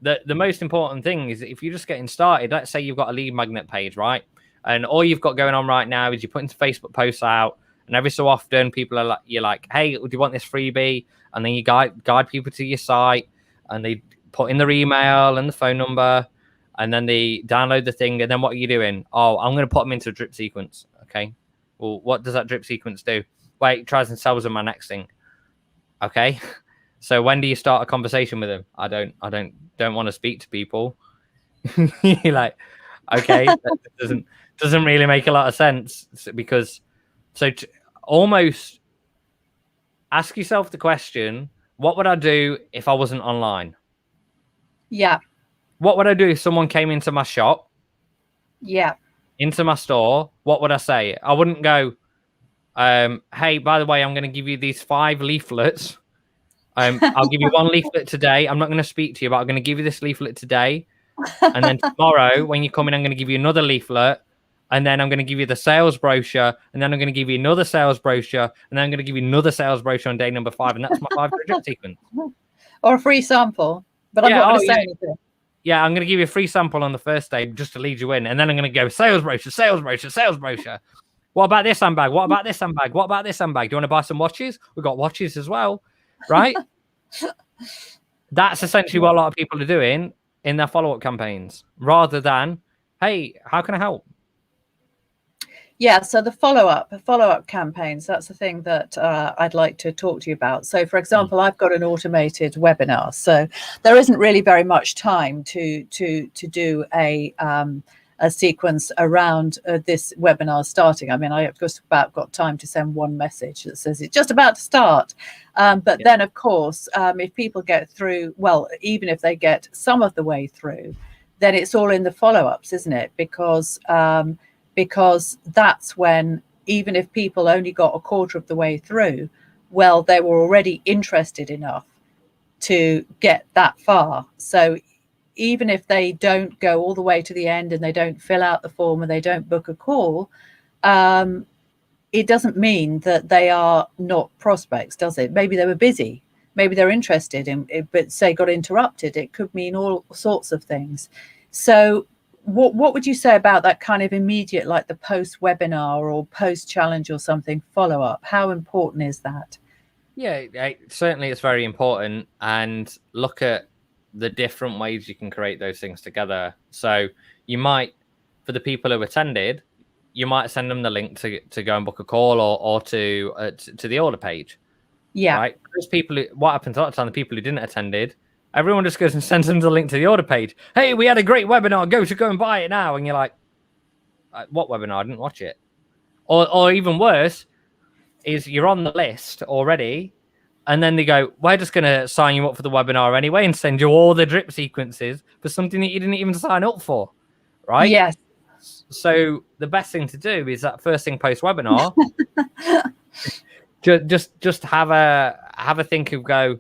So the most important thing is, if you're just getting started, let's say you've got a lead magnet page, right? And all you've got going on right now is you're putting Facebook posts out, and every so often people are like, you're like, hey, do you want this freebie? And then you guide people to your site, and they put in their email and the phone number, and then they download the thing. And then what are you doing? Oh, I'm going to put them into a drip sequence. Okay. Well, what does that drip sequence do? Wait, it tries and sells them my next thing. Okay. So when do you start a conversation with them? I don't want to speak to people. You're like, okay, that doesn't really make a lot of sense, because almost ask yourself the question, what would I do if I wasn't online? Yeah. What would I do if someone came into my shop? Yeah. Into my store? What would I say? I wouldn't go, hey, by the way, I'm going to give you these 5 leaflets. I'll give you 1 leaflet today. I'm not going to speak to you, but I'm going to give you this leaflet today. And then tomorrow, when you come in, I'm going to give you another leaflet. And then I'm going to give you the sales brochure. And then I'm going to give you another sales brochure. And then I'm going to give you another sales brochure on day number 5. And that's my 5 sequence. Or a free sample. But I'm not going to say anything. Yeah, I'm going to give you a free sample on the first day just to lead you in. And then I'm going to go sales brochure, sales brochure, sales brochure. What about this handbag? What about this handbag? What about this handbag? Do you want to buy some watches? We've got watches as well, right? That's essentially what a lot of people are doing in their follow-up campaigns, rather than, hey, how can I help? Yeah, so the follow-up campaigns, that's the thing that I'd like to talk to you about. So, for example, I've got an automated webinar, so there isn't really very much time to do a sequence around this webinar starting. I mean, I've just about got time to send 1 message that says it's just about to start. But then, of course, if people get through, well, even if they get some of the way through, then it's all in the follow-ups, isn't it? Because that's when, even if people only got a quarter of the way through, well, they were already interested enough to get that far. So even if they don't go all the way to the end and they don't fill out the form and they don't book a call, it doesn't mean that they are not prospects, does it? Maybe they were busy. Maybe they're interested in it, but say got interrupted. It could mean all sorts of things. So what would you say about that kind of immediate, like the post webinar or post challenge or something follow up? How important is that? Yeah, certainly it's very important. And look at the different ways you can create those things together. So you might, for the people who attended, you might send them the link to go and book a call or to the order page. Yeah. Right. Those people, what happens a lot of time, the people who didn't attended, everyone just goes and sends them the link to the order page. Hey, we had a great webinar. Go and buy it now. And you're like, what webinar? I didn't watch it. Or even worse is you're on the list already, and then they go, we're just going to sign you up for the webinar anyway and send you all the drip sequences for something that you didn't even sign up for. Right? Yes. So the best thing to do is that first thing post webinar, just have a think of go.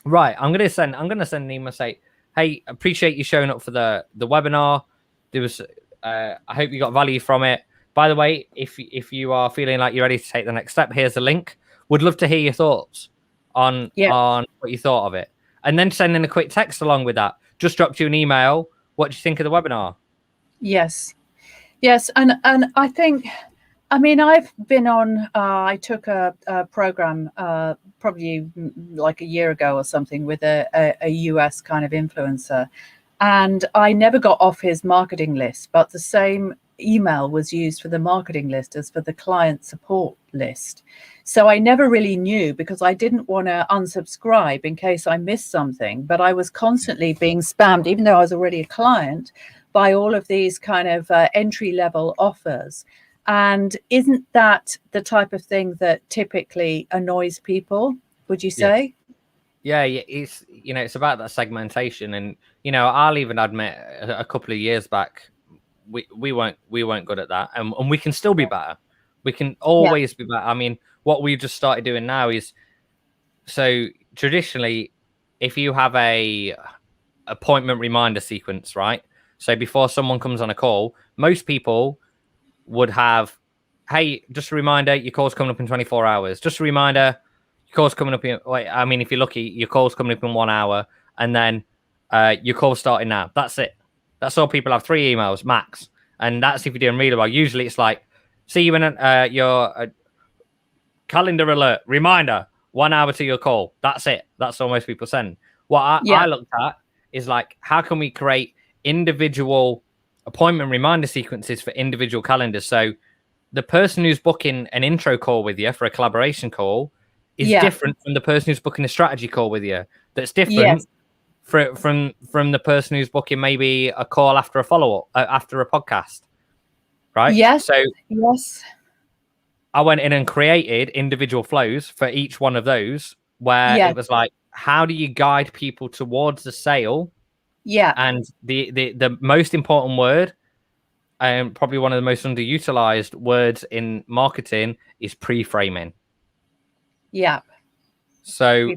Right, I'm gonna send an email say, hey, appreciate you showing up for the webinar. There was I hope you got value from it. By the way, if you are feeling like you're ready to take the next step, here's the link. Would love to hear your thoughts on what you thought of it. And then send in a quick text along with that. Just dropped you an email. What do you think of the webinar? Yes. And I think, I mean, I've been on, I took a program probably like a year ago or something with a US kind of influencer. And I never got off his marketing list, but the same email was used for the marketing list as for the client support list. So I never really knew, because I didn't want to unsubscribe in case I missed something, but I was constantly being spammed, even though I was already a client, by all of these kind of entry level offers. And isn't that the type of thing that typically annoys people, would you say? Yeah, it's it's about that segmentation. And I'll even admit a couple of years back we weren't good at that, and we can still be better. We can always be better. I mean, what we just started doing now is, so traditionally, if you have a appointment reminder sequence, right? So before someone comes on a call, most people would have, hey, just a reminder, your call's coming up in 24 hours. Just a reminder, your call's coming up in, I mean, if you're lucky, your call's coming up in 1 hour, and then your call's starting now. That's it. That's all people have, 3 emails max. And that's if you're doing really well. Usually it's like, see you in your calendar alert, reminder, 1 hour to your call. That's it. That's all most people send. What I looked at is like, how can we create individual appointment reminder sequences for individual calendars? So the person who's booking an intro call with you for a collaboration call is different from the person who's booking a strategy call with you. That's different from the person who's booking maybe a call after a follow-up, after a podcast, right? Yes. So yes, I went in and created individual flows for each one of those, where it was like, how do you guide people towards the sale? Yeah. And the most important word, and probably one of the most underutilized words in marketing, is pre-framing. Yeah. So,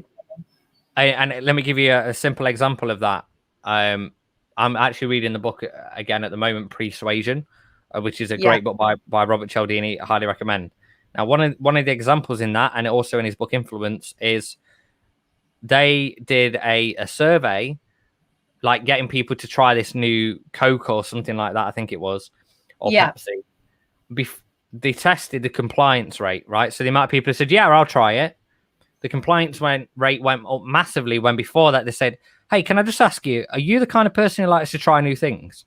and let me give you a simple example of that. I'm actually reading the book again at the moment, Persuasion, which is a great book by Robert Cialdini. I highly recommend. Now, one of the examples in that, and also in his book Influence, is they did a survey, like getting people to try this new Coke or something like that, I think it was, or Pepsi. They tested the compliance rate, right? So the amount of people who said, yeah, I'll try it. The compliance rate went up massively, when before that they said, hey, can I just ask you, are you the kind of person who likes to try new things?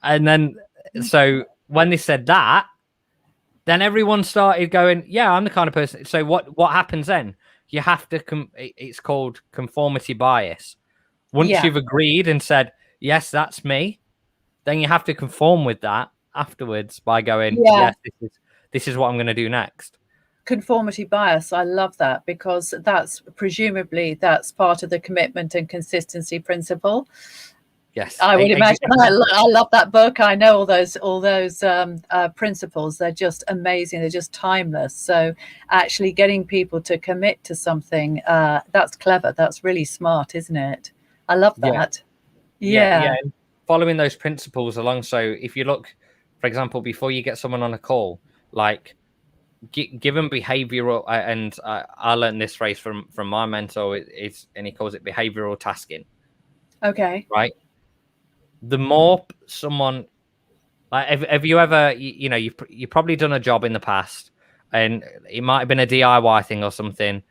And then, so when they said that, then everyone started going, yeah, I'm the kind of person. So what happens then? You have to, it's called conformity bias. Once you've agreed and said, yes, that's me, then you have to conform with that afterwards by going, yes, this is what I'm going to do next. Conformity bias. I love that, because that's part of the commitment and consistency principle. Yes, I would imagine. I love that book. I know all those principles. They're just amazing. They're just timeless. So actually getting people to commit to something, that's clever. That's really smart, isn't it? I love that. Yeah. Following those principles along. So if you look, for example, before you get someone on a call, like give them behavioral, and I learned this phrase from my mentor, and he calls it behavioral tasking. Okay. Right. The more someone, like, have you ever, you've probably done a job in the past, and it might have been a DIY thing or something,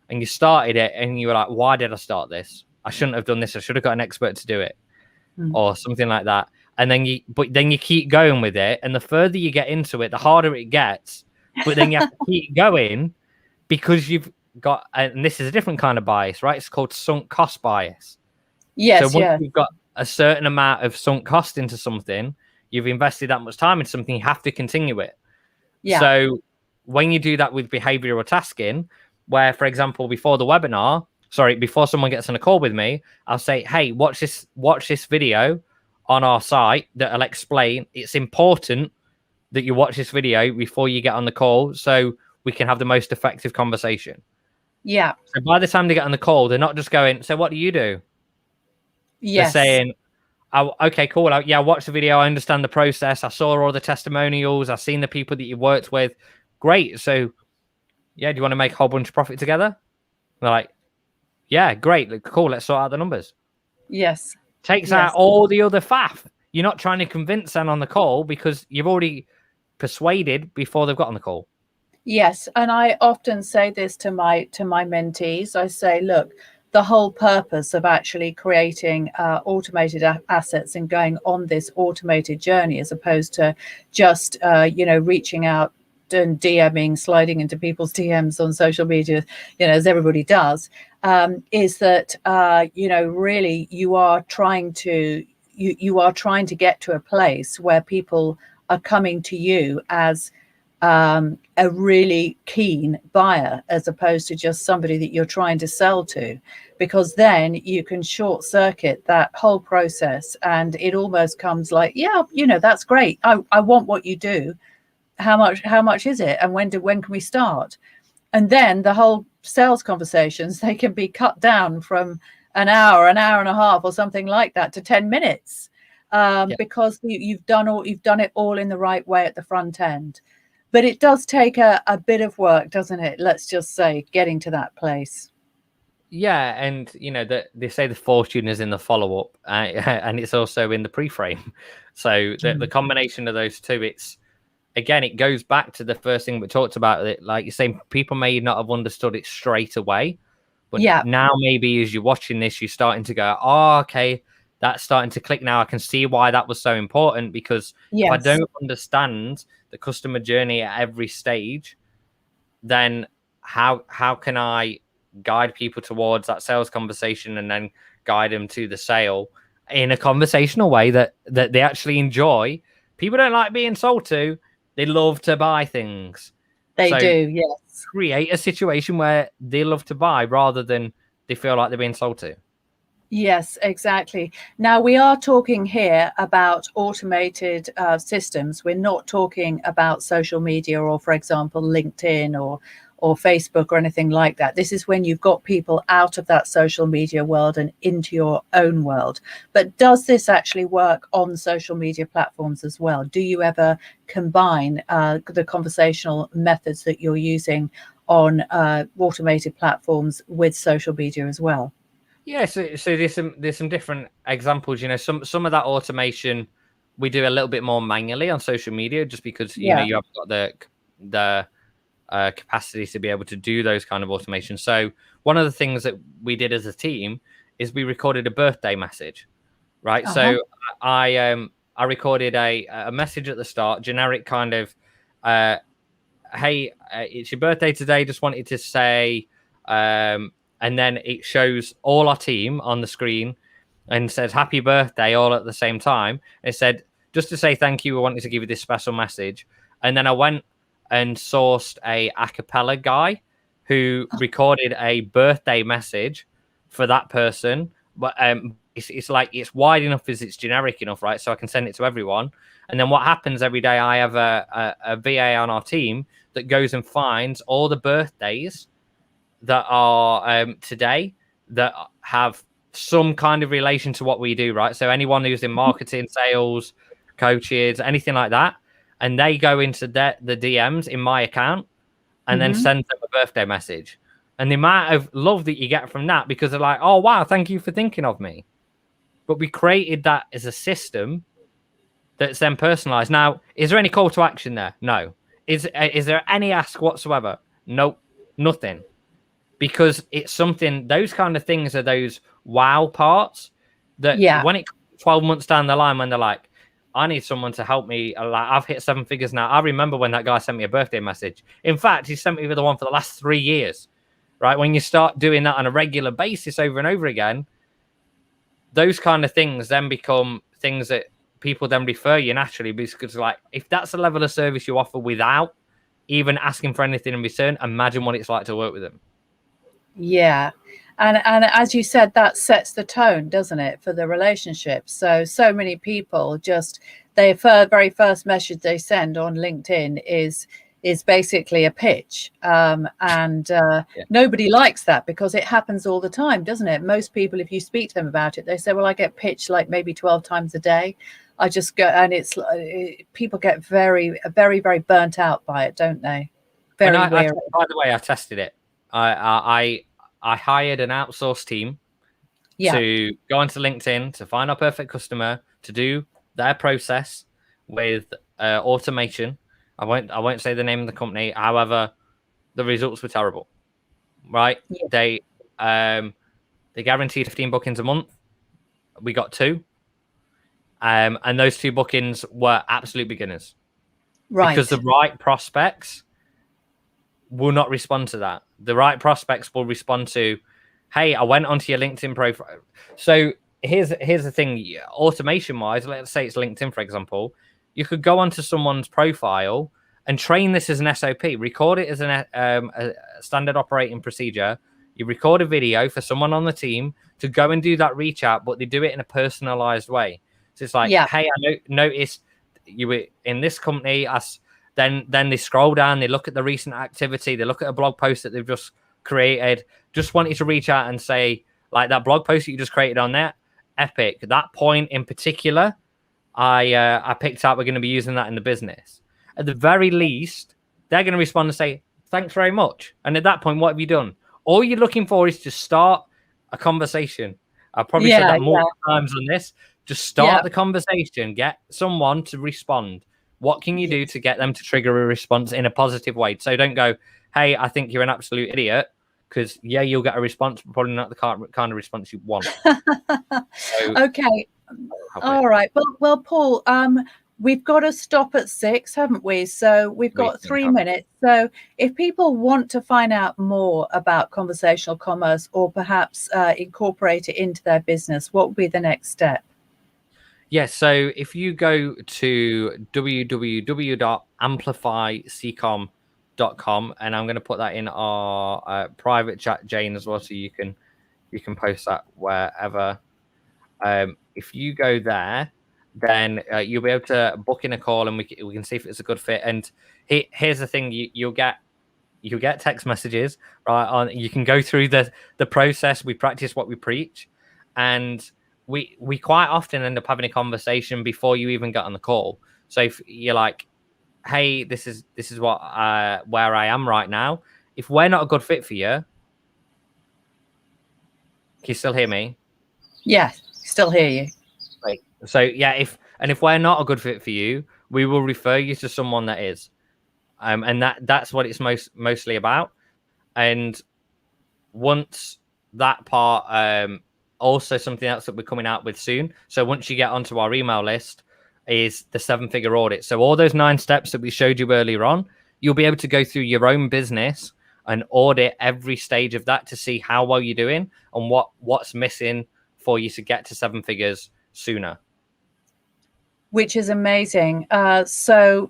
and you started it and you were like, why did I start this? I shouldn't have done this. I should have got an expert to do it, or something like that. And then you keep going with it, and the further you get into it, the harder it gets. But then you have to keep going, because you've got, and this is a different kind of bias, right? It's called sunk cost bias. Yes. So once you've got a certain amount of sunk cost into something, you've invested that much time into something, you have to continue it. Yeah. So when you do that with behavioral tasking, where, for example, before someone gets on a call with me, I'll say, hey, watch this video on our site that'll explain, it's important that you watch this video before you get on the call so we can have the most effective conversation. Yeah. So by the time they get on the call, they're not just going, so what do you do? Yes. They're saying, oh, okay, cool. I watched the video. I understand the process. I saw all the testimonials. I've seen the people that you worked with. Great. So, yeah, do you want to make a whole bunch of profit together? And they're like, yeah, great. Cool. Let's sort out the numbers. Yes. Takes out all the other faff. You're not trying to convince them on the call because you've already persuaded before they've got on the call. Yes. And I often say this to my mentees. I say, look, the whole purpose of actually creating automated assets and going on this automated journey, as opposed to just, reaching out and DMing, sliding into people's DMs on social media, as everybody does, is that, really you are trying to get to a place where people are coming to you as a really keen buyer, as opposed to just somebody that you're trying to sell to, because then you can short circuit that whole process and it almost comes like, yeah, that's great. I want what you do. How much is it? And when can we start? And then the whole sales conversations, they can be cut down from an hour and a half or something like that to 10 minutes, because you've done it all in the right way at the front end. But it does take a bit of work, doesn't it? Let's just say, getting to that place. Yeah, and they say the fortune is in the follow-up, and it's also in the pre-frame. So the combination of those two, it goes back to the first thing we talked about. It, like you're saying, people may not have understood it straight away, but now maybe as you're watching this, you're starting to go, oh, okay, that's starting to click now. I can see why that was so important, because if I don't understand the customer journey at every stage, then how can I guide people towards that sales conversation and then guide them to the sale in a conversational way that they actually enjoy? People don't like being sold to. They love to buy things. They do, yes. Create a situation where they love to buy rather than they feel like they're being sold to. Yes, exactly. Now, we are talking here about automated systems. We're not talking about social media or, for example, LinkedIn or Facebook or anything like that. This is when you've got people out of that social media world and into your own world. But does this actually work on social media platforms as well? Do you ever combine the conversational methods that you're using on automated platforms with social media as well? Yeah, so there's some different examples. Some of that automation we do a little bit more manually on social media, just because you have got the capacity to be able to do those kind of automation. So one of the things that we did as a team is we recorded a birthday message, right? So I recorded a message at the start, generic kind of, hey, it's your birthday today. Just wanted to say, and then it shows all our team on the screen and says happy birthday all at the same time. It said, just to say thank you, we wanted to give you this special message. And then I went and sourced a cappella guy who recorded a birthday message for that person. But it's like, it's wide enough as it's generic enough, right? So I can send it to everyone. And then what happens every day, I have a VA on our team that goes and finds all the birthdays that are today that have some kind of relation to what we do, right? So anyone who's in marketing, sales, coaches, anything like that, and they go into the DMs in my account and then send them a birthday message. And the amount of love that you get from that, because they're like, oh, wow, thank you for thinking of me. But we created that as a system that's then personalized. Now, is there any call to action there? No. Is there any ask whatsoever? Nope, nothing. Because it's something, those kind of things are those wow parts that when it comes 12 months down the line, when they're like, I need someone to help me. Like, I've hit 7 figures now. I remember when that guy sent me a birthday message. In fact, he sent me the one for the last 3 years, right? When you start doing that on a regular basis over and over again, those kind of things then become things that people then refer you naturally, because like, if that's the level of service you offer without even asking for anything in return, imagine what it's like to work with them. Yeah. And as you said, that sets the tone, doesn't it, for the relationship? So many people just, their very first message they send on LinkedIn is basically a pitch, and nobody likes that, because it happens all the time, doesn't it? Most people, if you speak to them about it, they say, well, I get pitched like maybe 12 times a day. I just go, and people get very, very, very burnt out by it, don't they? Very weary. By the way, I tested it. I hired an outsourced team to go onto LinkedIn to find our perfect customer, to do their process with automation. I won't say the name of the company. However, the results were terrible. Right? Yeah. They guaranteed 15 bookings a month. We got 2. And those 2 bookings were absolute beginners. Right. Because the right prospects will not respond to that. The right prospects will respond to, hey, I went onto your LinkedIn profile. So here's the thing, automation wise, let's say it's LinkedIn, for example, you could go onto someone's profile and train this as an SOP, record it as a standard operating procedure. You record a video for someone on the team to go and do that reach out, but they do it in a personalized way. So it's like, hey, I noticed you were in this company. Then they scroll down, they look at the recent activity, they look at a blog post that they've just created. Just wanted to reach out and say, like, that blog post that you just created on there, epic. That point in particular, I picked out. We're going to be using that in the business. At the very least, they're going to respond and say, thanks very much. And at that point, what have you done? All you're looking for is to start a conversation. I've probably said that multiple times on this. Just start the conversation. Get someone to respond. What can you do to get them to trigger a response in a positive way? So don't go, hey, I think you're an absolute idiot. Because, you'll get a response, but probably not the kind of response you want. Okay. All right. Well, Paul, we've got to stop at 6, haven't we? So we've got 3 minutes. So if people want to find out more about conversational commerce, or perhaps incorporate it into their business, what would be the next step? Yes. So if you go to www.amplifyccom.com, and I'm going to put that in our private chat, Jane, as well, so you can post that wherever. If you go there, then you'll be able to book in a call, and we can see if it's a good fit. And here's the thing: you'll get text messages, right? You can go through the process. We practice what we preach, and we quite often end up having a conversation before you even get on the call. So if you're like, hey, this is what where I am right now. If we're not a good fit for you, can you still hear me? Yeah, still hear you. Right. So if we're not a good fit for you, we will refer you to someone that is, and that's what it's mostly about. And once that part, also something else that we're coming out with soon. So once you get onto our email list, is the 7-figure audit. So all those 9 steps that we showed you earlier on, you'll be able to go through your own business and audit every stage of that to see how well you're doing and what's missing for you to get to 7 figures sooner. Which is amazing. So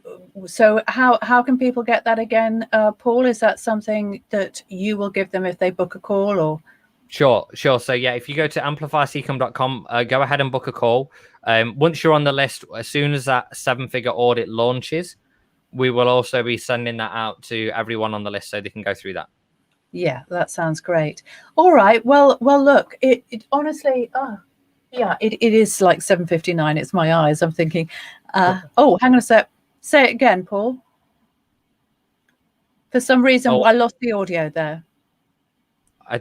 how can people get that again, Paul? Is that something that you will give them if they book a call, or? Sure. So if you go to amplifyccom.com, go ahead and book a call. Once you're on the list, as soon as that 7-figure audit launches, we will also be sending that out to everyone on the list so they can go through that. Yeah, that sounds great. All right. Well, look, it honestly, it is like 7:59. It's my eyes. I'm thinking, hang on a sec. Say it again, Paul. For some reason, I lost the audio there. I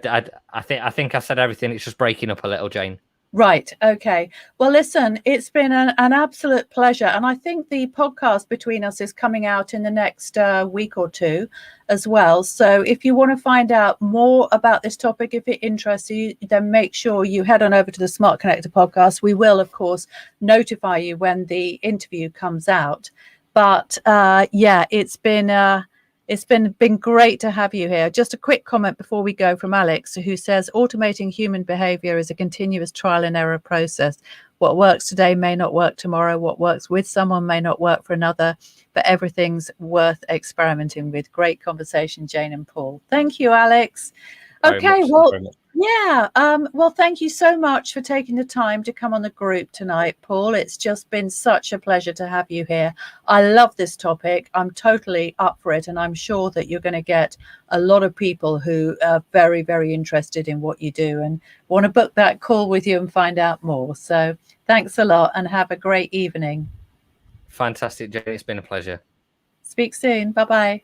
think I said everything. It's just breaking up a little, Jane. Right. Okay. Well, listen, it's been an absolute pleasure. And I think the podcast between us is coming out in the next week or 2 as well. So if you want to find out more about this topic, if it interests you, then make sure you head on over to the Smart Connector podcast. We will, of course, notify you when the interview comes out. But it's been great to have you here. Just a quick comment before we go from Alex, who says automating human behavior is a continuous trial and error process. What works today may not work tomorrow. What works with someone may not work for another, but everything's worth experimenting with. Great conversation, Jane and Paul. Thank you, Alex. Okay, well, Yeah. Well, thank you so much for taking the time to come on the group tonight, Paul. It's just been such a pleasure to have you here. I love this topic. I'm totally up for it. And I'm sure that you're going to get a lot of people who are very, very interested in what you do and want to book that call with you and find out more. So thanks a lot and have a great evening. Fantastic, Jay. It's been a pleasure. Speak soon. Bye-bye.